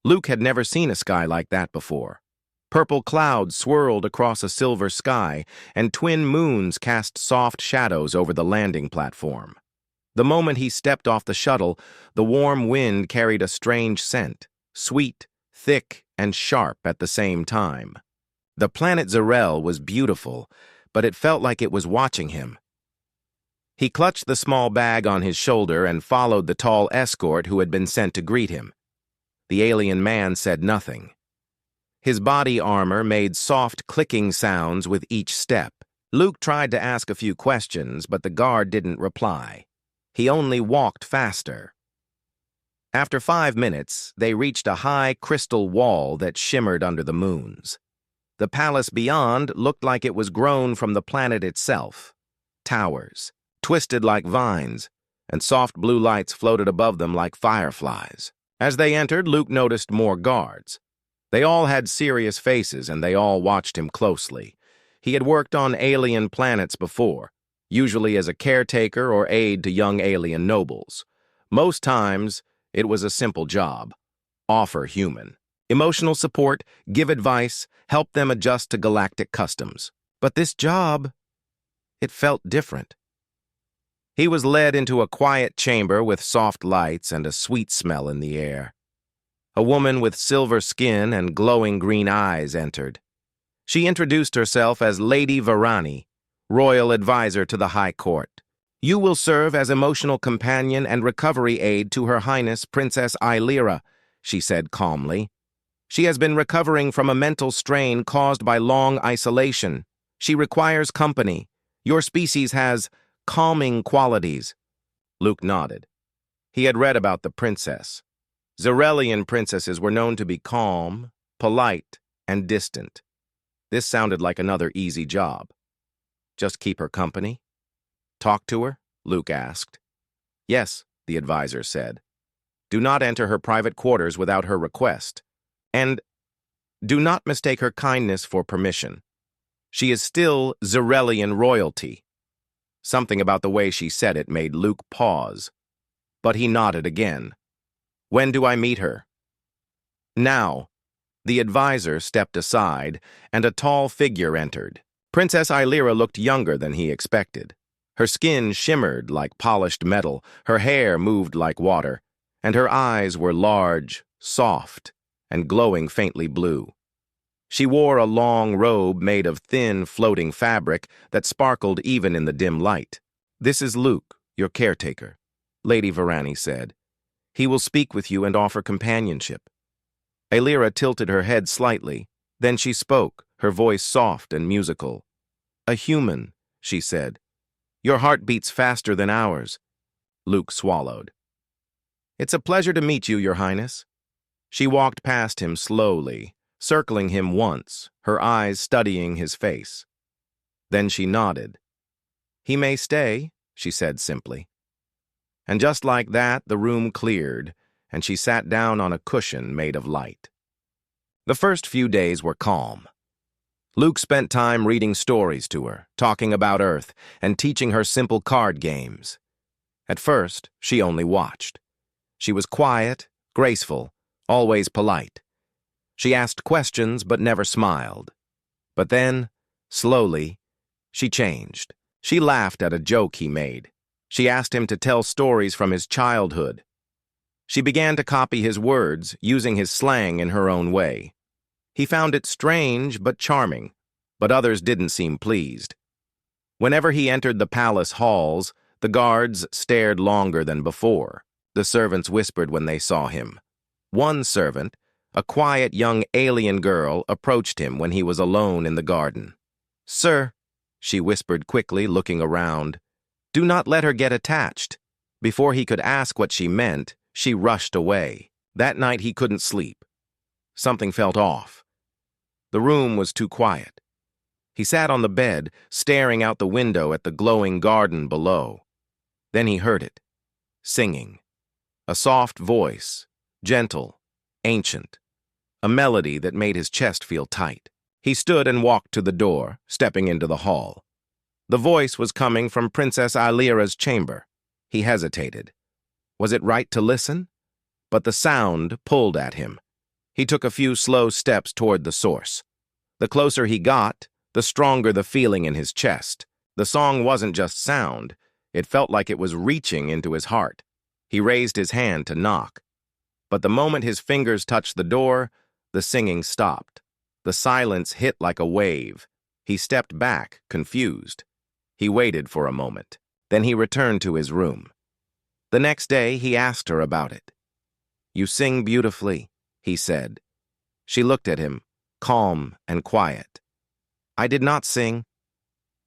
Luke had never seen a sky like that before. Purple clouds swirled across a silver sky, and twin moons cast soft shadows over the landing platform. The moment he stepped off the shuttle, the warm wind carried a strange scent, sweet, thick, and sharp at the same time. The planet Zarel was beautiful, but it felt like it was watching him. He clutched the small bag on his shoulder and followed the tall escort who had been sent to greet him. The alien man said nothing. His body armor made soft clicking sounds with each step. Luke tried to ask a few questions, but the guard didn't reply. He only walked faster. After 5 minutes, they reached a high crystal wall that shimmered under the moons. The palace beyond looked like it was grown from the planet itself. Towers, twisted like vines, and soft blue lights floated above them like fireflies. As they entered, Luke noticed more guards. They all had serious faces, and they all watched him closely. He had worked on alien planets before, usually as a caretaker or aide to young alien nobles. Most times, it was a simple job. Offer human. Emotional support, give advice, help them adjust to galactic customs. But this job, it felt different. He was led into a quiet chamber with soft lights and a sweet smell in the air. A woman with silver skin and glowing green eyes entered. She introduced herself as Lady Varani, royal advisor to the High Court. You will serve as emotional companion and recovery aid to Her Highness Princess Illyra, she said calmly. She has been recovering from a mental strain caused by long isolation. She requires company. Your species has calming qualities. Luke nodded. He had read about the princess. Zarelian princesses were known to be calm, polite, and distant. This sounded like another easy job. Just keep her company? Talk to her? Luke asked. Yes, the advisor said. Do not enter her private quarters without her request. And do not mistake her kindness for permission. She is still Zarelian royalty. Something about the way she said it made Luke pause. But he nodded again. When do I meet her? Now. The advisor stepped aside, and a tall figure entered. Princess Illyra looked younger than he expected. Her skin shimmered like polished metal, her hair moved like water, and her eyes were large, soft, and glowing faintly blue. She wore a long robe made of thin, floating fabric that sparkled even in the dim light. This is Luke, your caretaker, Lady Varani said. He will speak with you and offer companionship. Illyra tilted her head slightly. Then she spoke, her voice soft and musical. A human, she said. Your heart beats faster than ours. Luke swallowed. It's a pleasure to meet you, Your Highness. She walked past him slowly, circling him once, her eyes studying his face. Then she nodded. He may stay, she said simply. And just like that, the room cleared, and she sat down on a cushion made of light. The first few days were calm. Luke spent time reading stories to her, talking about Earth, and teaching her simple card games. At first, she only watched. She was quiet, graceful, always polite. She asked questions but never smiled. But then, slowly, she changed. She laughed at a joke he made. She asked him to tell stories from his childhood. She began to copy his words, using his slang in her own way. He found it strange but charming, but others didn't seem pleased. Whenever he entered the palace halls, the guards stared longer than before. The servants whispered when they saw him. One servant, a quiet young alien girl, approached him when he was alone in the garden. Sir, she whispered quickly, looking around. Do not let her get attached. Before he could ask what she meant, she rushed away. That night he couldn't sleep. Something felt off. The room was too quiet. He sat on the bed, staring out the window at the glowing garden below. Then he heard it, singing. A soft voice, gentle, ancient. A melody that made his chest feel tight. He stood and walked to the door, stepping into the hall. The voice was coming from Princess Illyra's chamber. He hesitated. Was it right to listen? But the sound pulled at him. He took a few slow steps toward the source. The closer he got, the stronger the feeling in his chest. The song wasn't just sound. It felt like it was reaching into his heart. He raised his hand to knock. But the moment his fingers touched the door, the singing stopped. The silence hit like a wave. He stepped back, confused. He waited for a moment. Then he returned to his room. The next day, he asked her about it. "You sing beautifully," he said. She looked at him, calm and quiet. "I did not sing,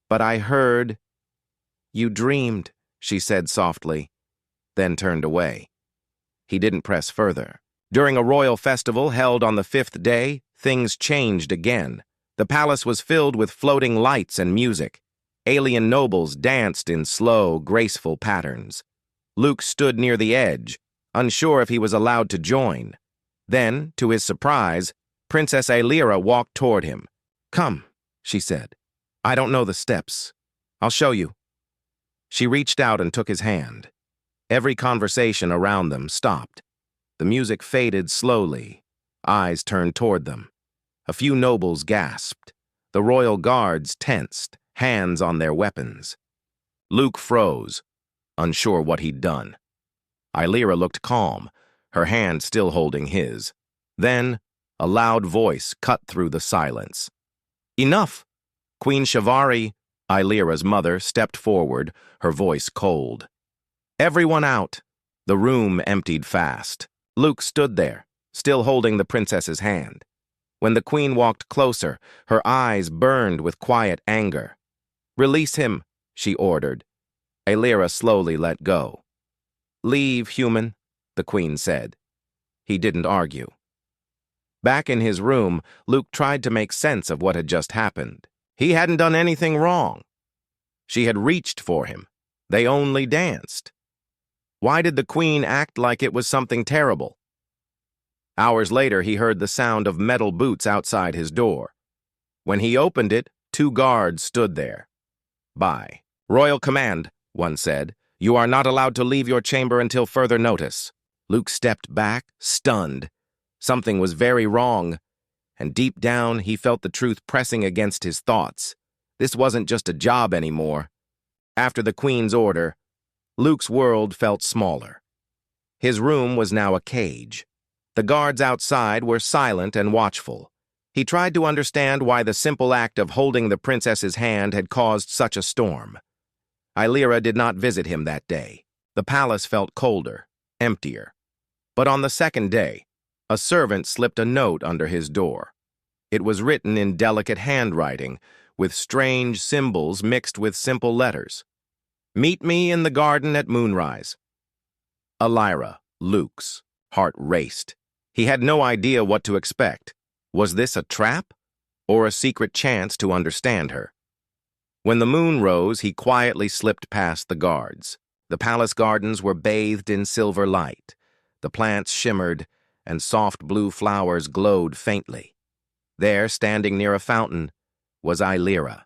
but I heard." "You dreamed," she said softly, then turned away. He didn't press further. During a royal festival held on the 5th day, things changed again. The palace was filled with floating lights and music. Alien nobles danced in slow, graceful patterns. Luke stood near the edge, unsure if he was allowed to join. Then, to his surprise, Princess Ailira walked toward him. "Come," she said. "I don't know the steps. I'll show you." She reached out and took his hand. Every conversation around them stopped. The music faded slowly. Eyes turned toward them. A few nobles gasped. The royal guards tensed, hands on their weapons. Luke froze, unsure what he'd done. Ailira looked calm, her hand still holding his. Then, a loud voice cut through the silence. "Enough!" Queen Shivari, Ailira's mother, stepped forward, her voice cold. "Everyone out!" The room emptied fast. Luke stood there, still holding the princess's hand. When the queen walked closer, her eyes burned with quiet anger. "Release him," she ordered. Ailira slowly let go. "Leave, human," the queen said. He didn't argue. Back in his room, Luke tried to make sense of what had just happened. He hadn't done anything wrong. She had reached for him. They only danced. Why did the queen act like it was something terrible? Hours later, he heard the sound of metal boots outside his door. When he opened it, 2 guards stood there. "By royal command," one said, "you are not allowed to leave your chamber until further notice." Luke stepped back, stunned. Something was very wrong, and deep down, he felt the truth pressing against his thoughts. This wasn't just a job anymore. After the queen's order, Luke's world felt smaller. His room was now a cage. The guards outside were silent and watchful. He tried to understand why the simple act of holding the princess's hand had caused such a storm. Ailira did not visit him that day. The palace felt colder, emptier. But on the 2nd day, a servant slipped a note under his door. It was written in delicate handwriting, with strange symbols mixed with simple letters. "Meet me in the garden at moonrise." Ailira, Luke's heart raced. He had no idea what to expect. Was this a trap, or a secret chance to understand her? When the moon rose, he quietly slipped past the guards. The palace gardens were bathed in silver light. The plants shimmered, and soft blue flowers glowed faintly. There, standing near a fountain, was Ailira.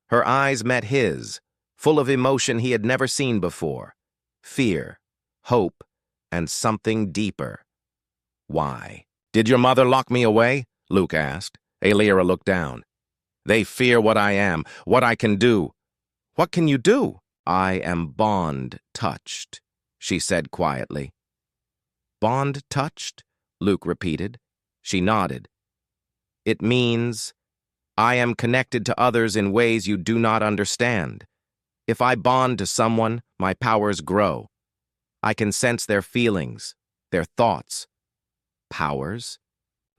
Her eyes met his, full of emotion he had never seen before. Fear, hope, and something deeper. "Why? Did your mother lock me away?" Luke asked. Ailira looked down. "They fear what I am, what I can do." "What can you do?" "I am bond-touched," she said quietly. "Bond-touched?" Luke repeated. She nodded. "It means I am connected to others in ways you do not understand. If I bond to someone, my powers grow. I can sense their feelings, their thoughts." "Powers?"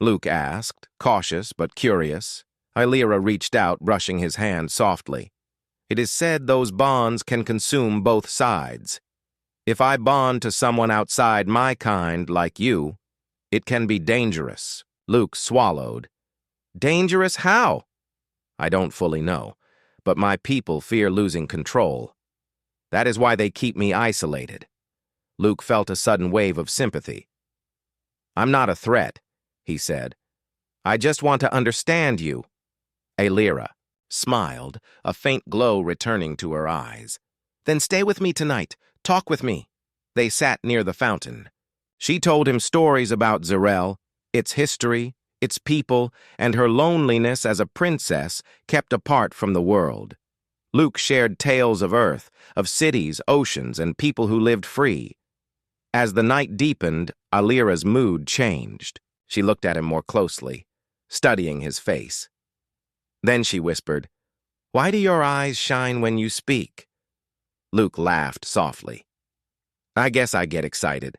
Luke asked, cautious but curious. Ailira reached out, brushing his hand softly. "It is said those bonds can consume both sides. If I bond to someone outside my kind, like you, it can be dangerous." Luke swallowed. "Dangerous how?" "I don't fully know, but my people fear losing control. That is why they keep me isolated." Luke felt a sudden wave of sympathy. "I'm not a threat," he said. "I just want to understand you." Ailira smiled, a faint glow returning to her eyes. "Then stay with me tonight. Talk with me." They sat near the fountain. She told him stories about Zarel, its history, its people, and her loneliness as a princess kept apart from the world. Luke shared tales of Earth, of cities, oceans, and people who lived free. As the night deepened, Alira's mood changed. She looked at him more closely, studying his face. Then she whispered, "Why do your eyes shine when you speak?" Luke laughed softly. "I guess I get excited."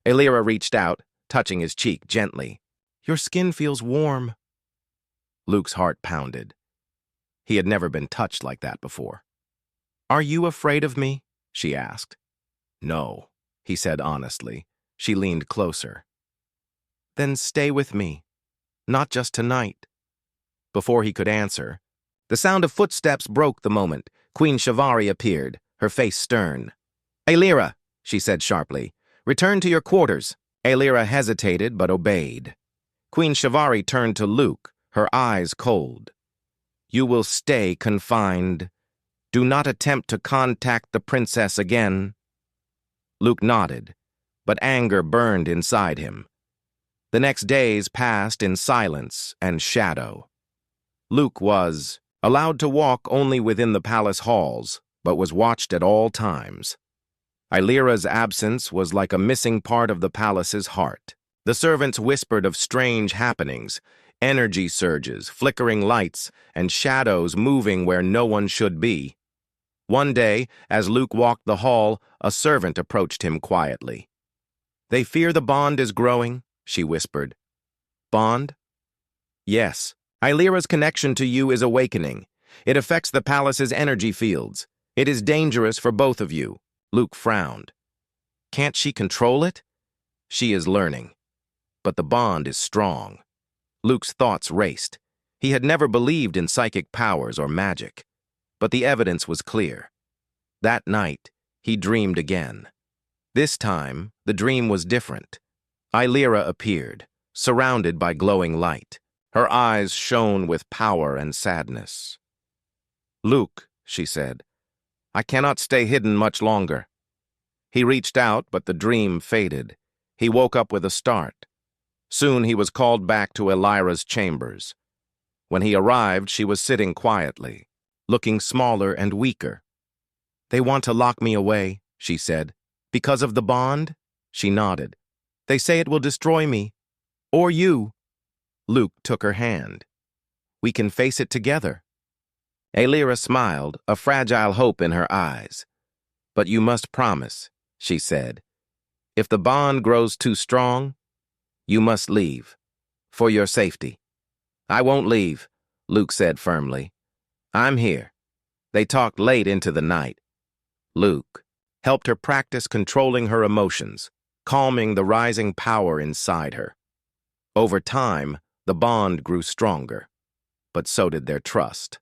Alira reached out, touching his cheek gently. "Your skin feels warm." Luke's heart pounded. He had never been touched like that before. "Are you afraid of me?" she asked. "No," he said honestly. She leaned closer. "Then stay with me. Not just tonight." Before he could answer, the sound of footsteps broke the moment. Queen Shivari appeared, her face stern. "Alira," she said sharply, "return to your quarters." Alira hesitated but obeyed. Queen Shivari turned to Luke, her eyes cold. "You will stay confined. Do not attempt to contact the princess again." Luke nodded, but anger burned inside him. The next days passed in silence and shadow. Luke was allowed to walk only within the palace halls, but was watched at all times. Alira's absence was like a missing part of the palace's heart. The servants whispered of strange happenings, energy surges, flickering lights, and shadows moving where no one should be. One day, as Luke walked the hall, a servant approached him quietly. "They fear the bond is growing," she whispered. "Bond?" "Yes. Alira's connection to you is awakening. It affects the palace's energy fields. It is dangerous for both of you." Luke frowned. "Can't she control it?" "She is learning. But the bond is strong." Luke's thoughts raced. He had never believed in psychic powers or magic, but the evidence was clear. That night, he dreamed again. This time, the dream was different. Alira appeared, surrounded by glowing light. Her eyes shone with power and sadness. "Luke," she said, "I cannot stay hidden much longer." He reached out, but the dream faded. He woke up with a start. Soon he was called back to Alira's chambers. When he arrived, she was sitting quietly, looking smaller and weaker. "They want to lock me away," she said. "Because of the bond?" She nodded. "They say it will destroy me. Or you." Luke took her hand. "We can face it together." Alira smiled, a fragile hope in her eyes. "But you must promise," she said. "If the bond grows too strong, you must leave. For your safety." "I won't leave," Luke said firmly. "I'm here." They talked late into the night. Luke helped her practice controlling her emotions, calming the rising power inside her. Over time, the bond grew stronger, but so did their trust.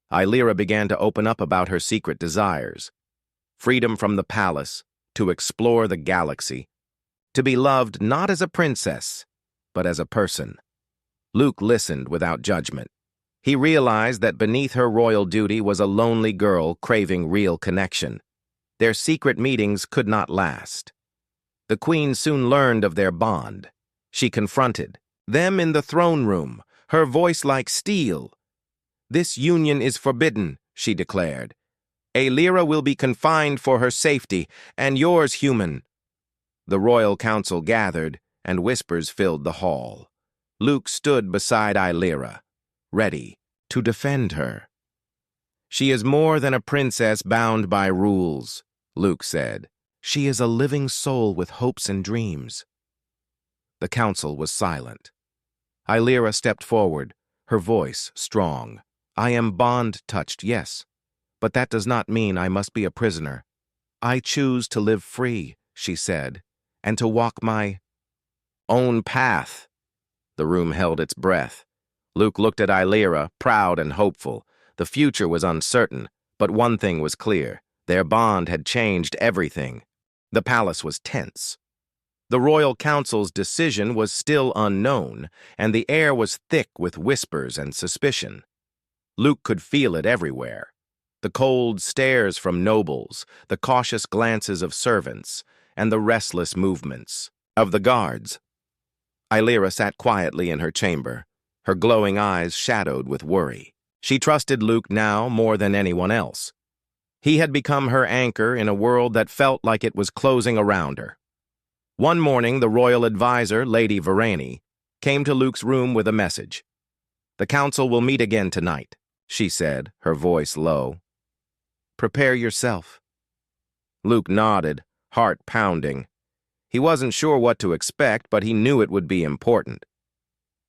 Alira began to open up about her secret desires. Freedom from the palace, to explore the galaxy, to be loved not as a princess, but as a person. Luke listened without judgment. He realized that beneath her royal duty was a lonely girl craving real connection. Their secret meetings could not last. The queen soon learned of their bond. She confronted them in the throne room, her voice like steel. "This union is forbidden," she declared. "Alira will be confined for her safety, and yours, human." The royal council gathered, and whispers filled the hall. Luke stood beside Alira, ready to defend her. "She is more than a princess bound by rules," Luke said. "She is a living soul with hopes and dreams." The council was silent. Alira stepped forward, her voice strong. "I am bond-touched, yes, but that does not mean I must be a prisoner. I choose to live free," she said, "and to walk my own path." The room held its breath. Luke looked at Alira, proud and hopeful. The future was uncertain, but one thing was clear. Their bond had changed everything. The palace was tense. The royal council's decision was still unknown, and the air was thick with whispers and suspicion. Luke could feel it everywhere. The cold stares from nobles, the cautious glances of servants, and the restless movements of the guards. Illyra sat quietly in her chamber, her glowing eyes shadowed with worry. She trusted Luke now more than anyone else. He had become her anchor in a world that felt like it was closing around her. One morning, the royal advisor, Lady Varani, came to Luke's room with a message. "The council will meet again tonight," she said, her voice low. "Prepare yourself." Luke nodded, heart pounding. He wasn't sure what to expect, but he knew it would be important.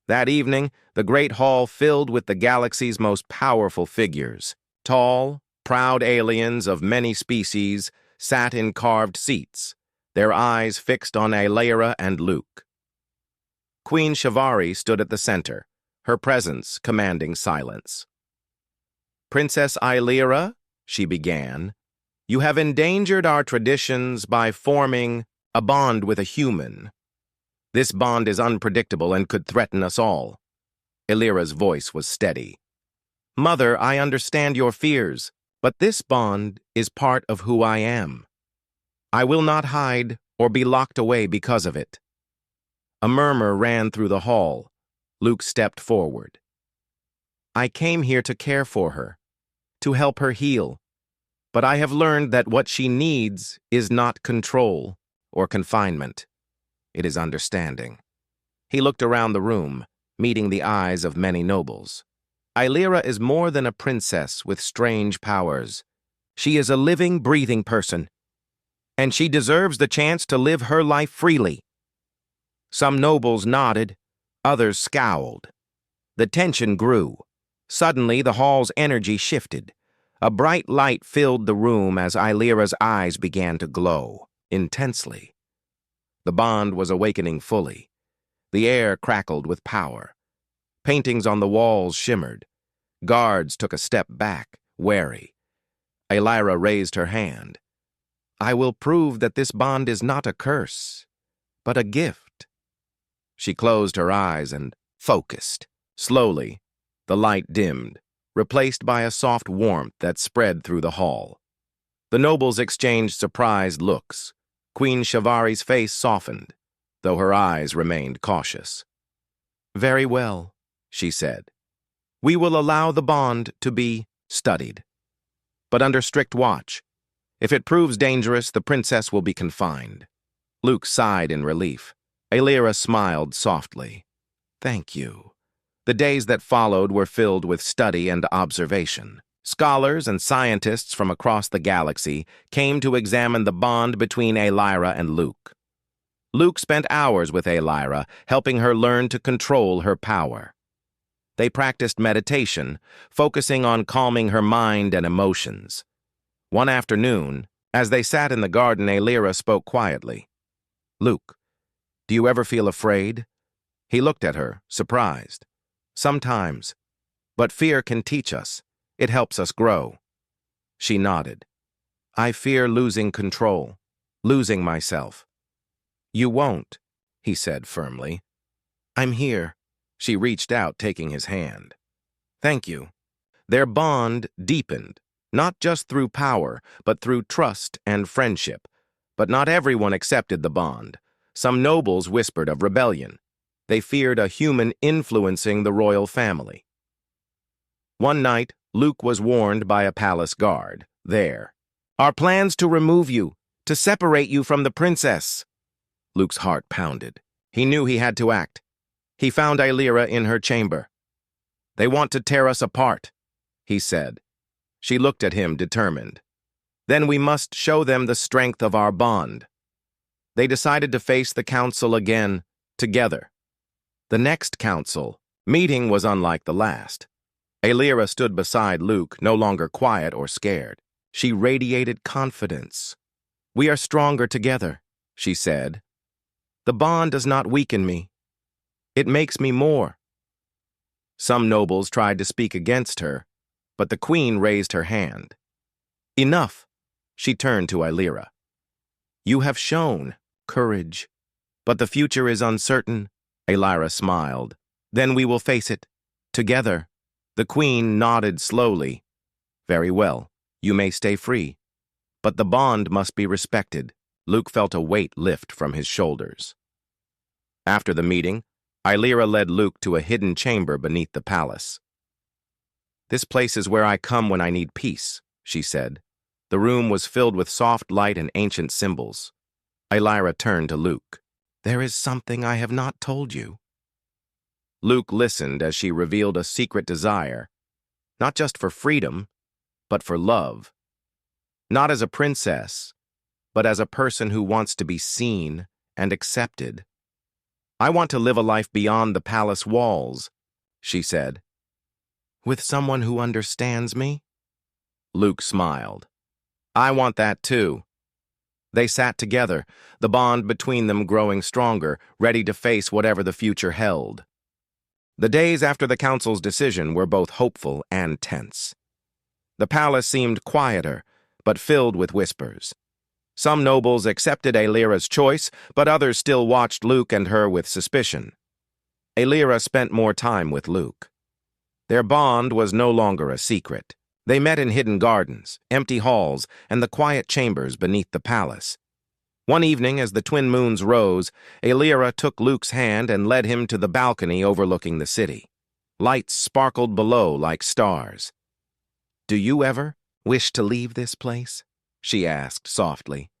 That evening, the great hall filled with the galaxy's most powerful figures. Tall, proud aliens of many species sat in carved seats, their eyes fixed on Illyra and Luke. Queen Shivari stood at the center, her presence commanding silence. "Princess Illyra," she began, "you have endangered our traditions by forming a bond with a human. This bond is unpredictable and could threaten us all." Illyra's voice was steady. "Mother, I understand your fears, but this bond is part of who I am. I will not hide or be locked away because of it." A murmur ran through the hall. Luke stepped forward. "I came here to care for her, to help her heal, but I have learned that what she needs is not control or confinement. It is understanding." He looked around the room, meeting the eyes of many nobles. "Illyra is more than a princess with strange powers. She is a living, breathing person, and she deserves the chance to live her life freely." Some nobles nodded, others scowled. The tension grew. Suddenly, the hall's energy shifted. A bright light filled the room as Illyra's eyes began to glow, intensely. The bond was awakening fully. The air crackled with power. Paintings on the walls shimmered. Guards took a step back, wary. Illyra raised her hand. "I will prove that this bond is not a curse, but a gift." She closed her eyes and focused. Slowly, the light dimmed, replaced by a soft warmth that spread through the hall. The nobles exchanged surprised looks. Queen Shivari's face softened, though her eyes remained cautious. "Very well," she said. "We will allow the bond to be studied, but under strict watch. If it proves dangerous, the princess will be confined." Luke sighed in relief. Illyra smiled softly. "Thank you." The days that followed were filled with study and observation. Scholars and scientists from across the galaxy came to examine the bond between Illyra and Luke. Luke spent hours with Illyra, helping her learn to control her power. They practiced meditation, focusing on calming her mind and emotions. One afternoon, as they sat in the garden, Illyra spoke quietly. "Luke, do you ever feel afraid?" He looked at her, surprised. "Sometimes, but fear can teach us. It helps us grow." She nodded. "I fear losing control, losing myself." "You won't," he said firmly. "I'm here." She reached out, taking his hand. "Thank you." Their bond deepened, not just through power, but through trust and friendship. But not everyone accepted the bond. Some nobles whispered of rebellion. They feared a human influencing the royal family. One night, Luke was warned by a palace guard. "There are plans to remove you, to separate you from the princess." Luke's heart pounded. He knew he had to act. He found Illyra in her chamber. "They want to tear us apart," he said. She looked at him, determined. "Then we must show them the strength of our bond." They decided to face the council again, together. The next council meeting was unlike the last. Illyra stood beside Luke, no longer quiet or scared. She radiated confidence. "We are stronger together," she said. "The bond does not weaken me. It makes me more." Some nobles tried to speak against her, but the queen raised her hand. "Enough." She turned to Illyra. "You have shown courage, but the future is uncertain." Illyra smiled. "Then we will face it, together." The queen nodded slowly. "Very well, you may stay free. But the bond must be respected." Luke felt a weight lift from his shoulders. After the meeting, Illyra led Luke to a hidden chamber beneath the palace. "This place is where I come when I need peace," she said. The room was filled with soft light and ancient symbols. Illyra turned to Luke. "There is something I have not told you." Luke listened as she revealed a secret desire, not just for freedom, but for love. Not as a princess, but as a person who wants to be seen and accepted. "I want to live a life beyond the palace walls," she said. "With someone who understands me?" Luke smiled. "I want that too." They sat together, the bond between them growing stronger, ready to face whatever the future held. The days after the council's decision were both hopeful and tense. The palace seemed quieter, but filled with whispers. Some nobles accepted Illyra's choice, but others still watched Luke and her with suspicion. Illyra spent more time with Luke. Their bond was no longer a secret. They met in hidden gardens, empty halls, and the quiet chambers beneath the palace. One evening, as the twin moons rose, Illyra took Luke's hand and led him to the balcony overlooking the city. Lights sparkled below like stars. "Do you ever wish to leave this place?" she asked softly.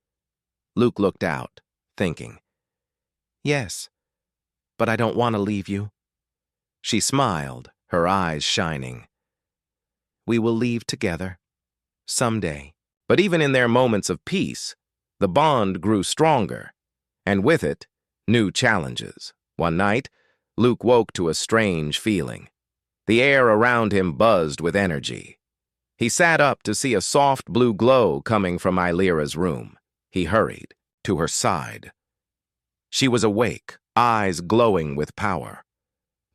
Luke looked out, thinking. "Yes, but I don't want to leave you." She smiled, her eyes shining. "We will leave together, someday." But even in their moments of peace, the bond grew stronger, and with it, new challenges. One night, Luke woke to a strange feeling. The air around him buzzed with energy. He sat up to see a soft blue glow coming from Illyra's room. He hurried to her side. She was awake, eyes glowing with power.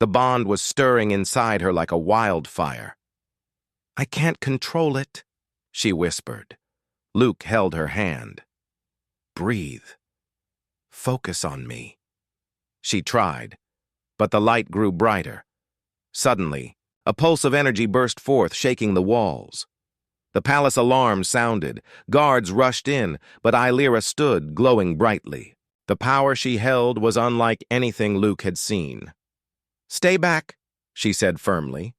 The bond was stirring inside her like a wildfire. "I can't control it," she whispered. Luke held her hand. "Breathe. Focus on me." She tried, but the light grew brighter. Suddenly, a pulse of energy burst forth, shaking the walls. The palace alarm sounded. Guards rushed in, but Illyra stood, glowing brightly. The power she held was unlike anything Luke had seen. "Stay back," she said firmly.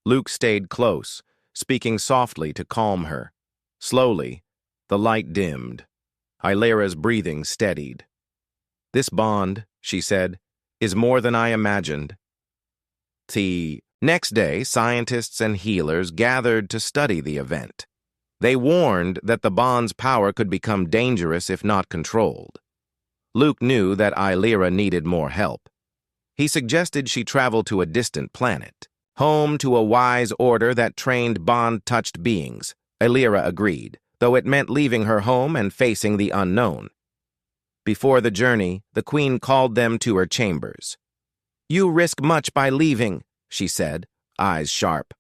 Luke stayed close, speaking softly to calm her. Slowly, the light dimmed. Illyra's breathing steadied. "This bond," she said, "is more than I imagined." The next day, scientists and healers gathered to study the event. They warned that the bond's power could become dangerous if not controlled. Luke knew that Illyra needed more help. He suggested she travel to a distant planet, home to a wise order that trained bond-touched beings. Illyra agreed, though it meant leaving her home and facing the unknown. Before the journey, the queen called them to her chambers. "You risk much by leaving," she said, eyes sharp.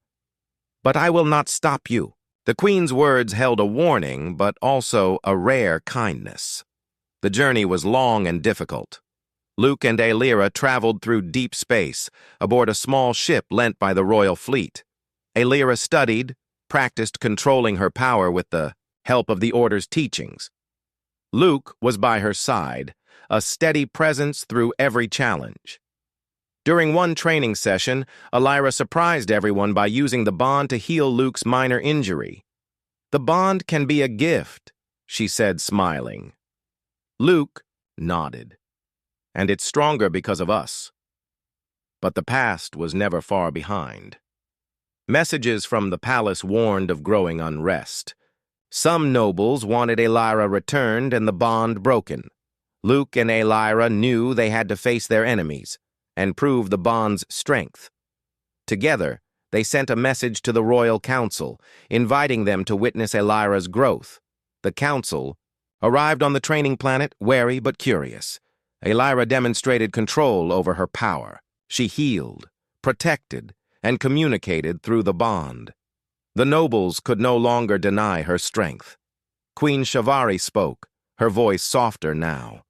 "But I will not stop you." The queen's words held a warning, but also a rare kindness. The journey was long and difficult. Luke and Illyra traveled through deep space, aboard a small ship lent by the royal fleet. Illyra studied, practiced controlling her power with the help of the Order's teachings. Luke was by her side, a steady presence through every challenge. During one training session, Illyra surprised everyone by using the bond to heal Luke's minor injury. "The bond can be a gift," she said, smiling. Luke nodded. "And it's stronger because of us." But the past was never far behind. Messages from the palace warned of growing unrest. Some nobles wanted Illyra returned and the bond broken. Luke and Illyra knew they had to face their enemies and prove the bond's strength. Together, they sent a message to the royal council, inviting them to witness Illyra's growth. The council arrived on the training planet, wary but curious. Illyra demonstrated control over her power. She healed, protected, and communicated through the bond. The nobles could no longer deny her strength. Queen Shavari spoke, her voice softer now.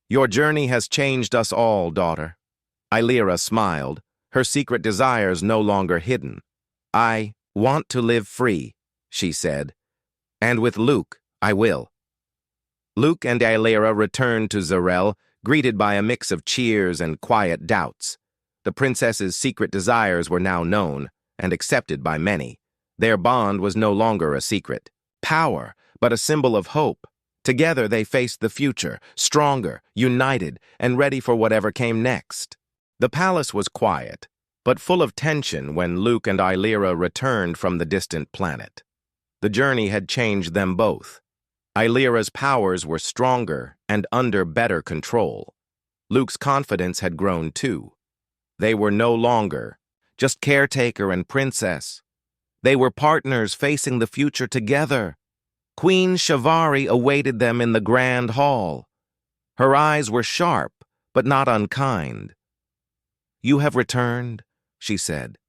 "Your journey has changed us all, daughter." Illyra smiled, her secret desires no longer hidden. "I want to live free," she said. "And with Luke, I will." Luke and Illyra returned to Zarel, greeted by a mix of cheers and quiet doubts. The princess's secret desires were now known and accepted by many. Their bond was no longer a secret. Power, but a symbol of hope. Together they faced the future, stronger, united, and ready for whatever came next. The palace was quiet, but full of tension when Luke and Illyra returned from the distant planet. The journey had changed them both. Illyra's powers were stronger and under better control. Luke's confidence had grown too. They were no longer just caretaker and princess. They were partners facing the future together. Queen Shivari awaited them in the grand hall. Her eyes were sharp, but not unkind. "You have returned," she said,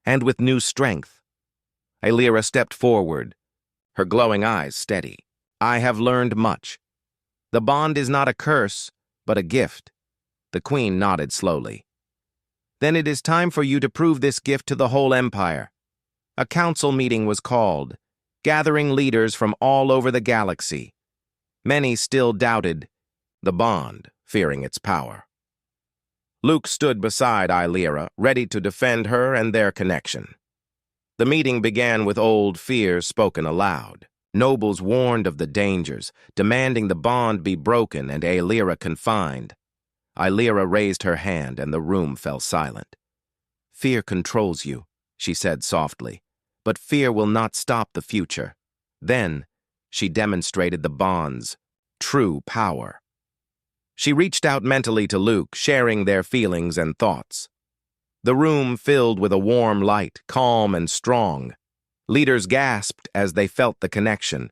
"and with new strength." Illyra stepped forward, her glowing eyes steady. "I have learned much. The bond is not a curse, but a gift." The queen nodded slowly. "Then it is time for you to prove this gift to the whole empire." A council meeting was called, gathering leaders from all over the galaxy. Many still doubted the bond, fearing its power. Luke stood beside Illyra, ready to defend her and their connection. The meeting began with old fears spoken aloud. Nobles warned of the dangers, demanding the bond be broken and Illyra confined. Illyra raised her hand and the room fell silent. "Fear controls you," she said softly, "but fear will not stop the future." Then she demonstrated the bond's true power. She reached out mentally to Luke, sharing their feelings and thoughts. The room filled with a warm light, calm and strong. Leaders gasped as they felt the connection.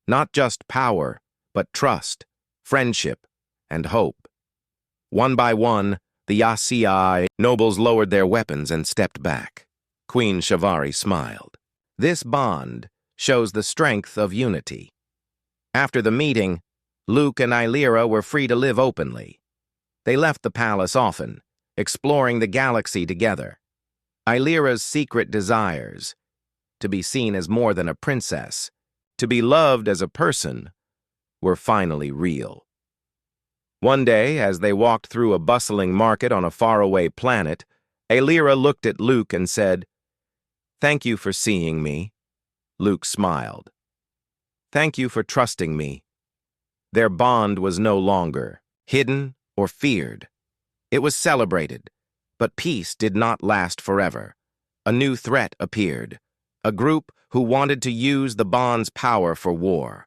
Not just power, but trust, friendship, and hope. One by one, the HFY nobles lowered their weapons and stepped back. Queen Shivari smiled. This bond shows the strength of unity. After the meeting, Luke and Illyra were free to live openly. They left the palace often, exploring the galaxy together. Illyra's secret desires, to be seen as more than a princess, to be loved as a person, were finally real. One day, as they walked through a bustling market on a faraway planet, Illyra looked at Luke and said, "Thank you for seeing me." Luke smiled. "Thank you for trusting me." Their bond was no longer hidden or feared. It was celebrated, but peace did not last forever. A new threat appeared, a group who wanted to use the bond's power for war.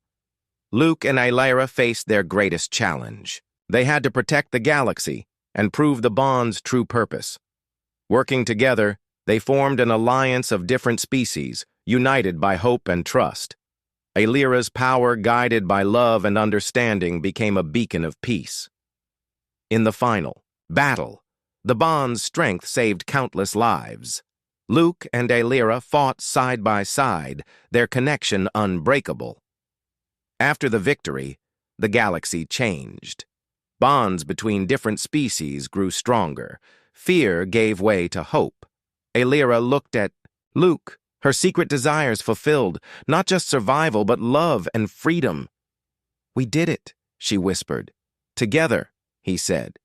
Luke and Illyra faced their greatest challenge. They had to protect the galaxy and prove the bond's true purpose. Working together, they formed an alliance of different species, united by hope and trust. Illyra's power, guided by love and understanding, became a beacon of peace. In the final battle, the bond's strength saved countless lives. Luke and Illyra fought side by side, their connection unbreakable. After the victory, the galaxy changed. Bonds between different species grew stronger. Fear gave way to hope. Illyra looked at Luke, her secret desires fulfilled, not just survival, but love and freedom. "We did it," she whispered. "Together," he said.